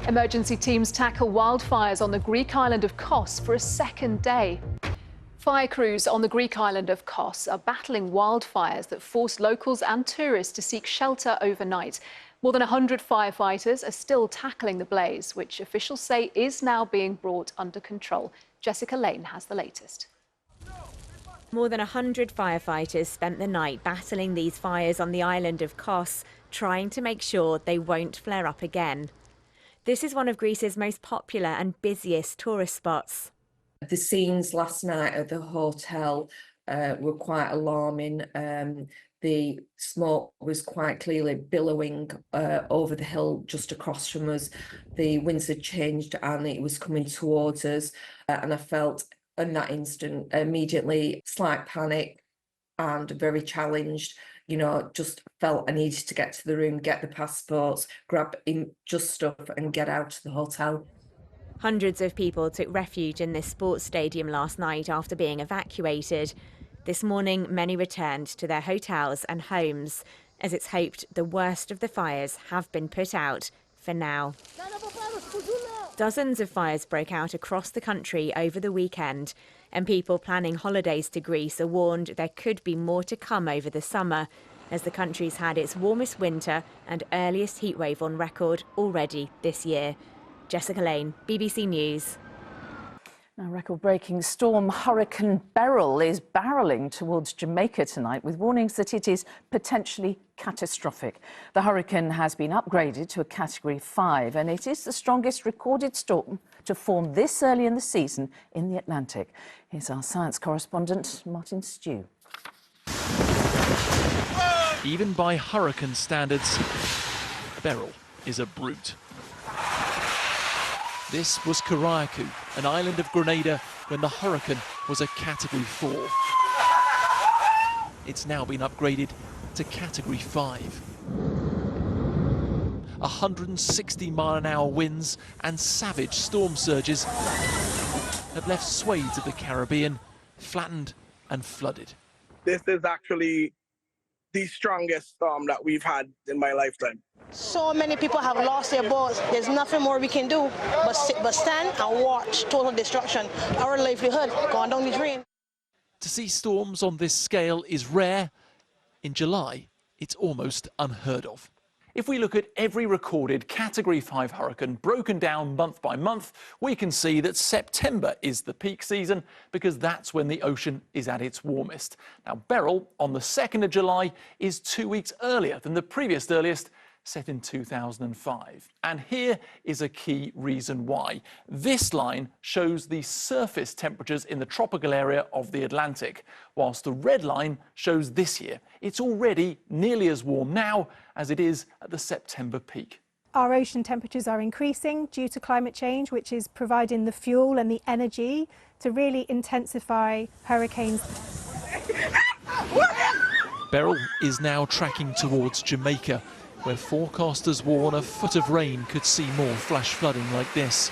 Emergency teams tackle wildfires on the Greek island of Kos for a second day. Fire crews on the Greek island of Kos are battling wildfires that force locals and tourists to seek shelter overnight. More than 100 firefighters are still tackling the blaze, which officials say is now being brought under control. Jessica Lane has the latest. More than 100 firefighters spent the night battling these fires on the island of Kos, trying to make sure they won't flare up again. This is one of Greece's most popular and busiest tourist spots. The scenes last night at the hotel were quite alarming. The smoke was quite clearly billowing over the hill just across from us. The winds had changed and it was coming towards us. And I felt in that instant immediately slight panic and very challenged. You know, just felt I needed to get to the room, get the passports, grab in just stuff and get out of the hotel. Hundreds of people took refuge in this sports stadium last night after being evacuated. This morning, many returned to their hotels and homes, as it's hoped the worst of the fires have been put out for now. Dozens of fires broke out across the country over the weekend, and people planning holidays to Greece are warned there could be more to come over the summer, as the country's had its warmest winter and earliest heatwave on record already this year. Jessica Lane, BBC News. A record-breaking storm Hurricane Beryl is barrelling towards Jamaica tonight, with warnings that it is potentially catastrophic. The hurricane has been upgraded to a Category 5, and it is the strongest recorded storm to form this early in the season in the Atlantic. Here's our science correspondent, Martin Stew. Even by hurricane standards, Beryl is a brute. This was Curaçao, an island of Grenada, when the hurricane was a Category 4. It's now been upgraded to Category 5. 160-mile-an-hour winds and savage storm surges have left swathes of the Caribbean flattened and flooded. This is actually the strongest storm that we've had in my lifetime. So many people have lost their boats. There's nothing more we can do but stand and watch total destruction. Our livelihood going down the drain. To see storms on this scale is rare. In July, it's almost unheard of. If we look at every recorded Category 5 hurricane broken down month by month, we can see that September is the peak season because that's when the ocean is at its warmest. Now, Beryl, on the 2nd of July, is 2 weeks earlier than the previous earliest, set in 2005. And here is a key reason why. This line shows the surface temperatures in the tropical area of the Atlantic, whilst the red line shows this year. It's already nearly as warm now as it is at the September peak. Our ocean temperatures are increasing due to climate change, which is providing the fuel and the energy to really intensify hurricanes. Beryl is now tracking towards Jamaica, where forecasters warn a foot of rain could see more flash flooding like this.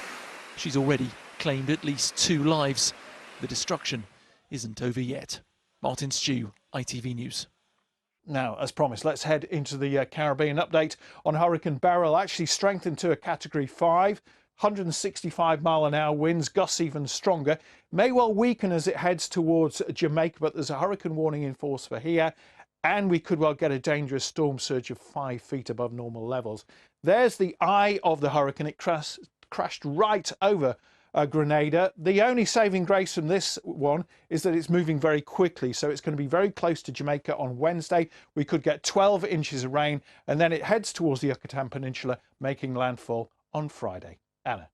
She's already claimed at least 2 lives. The destruction isn't over yet. Martin Stew, ITV News. Now, as promised, let's head into the Caribbean. Update on Hurricane Beryl, actually strengthened to a Category 5. 165-mile-an-hour winds, gusts even stronger. May well weaken as it heads towards Jamaica, but there's a hurricane warning in force for here. And we could well get a dangerous storm surge of 5 feet above normal levels. There's the eye of the hurricane. It crashed right over Grenada. The only saving grace from this one is that it's moving very quickly, so it's going to be very close to Jamaica on Wednesday. We could get 12 inches of rain, and then it heads towards the Yucatan Peninsula, making landfall on Friday. Anna.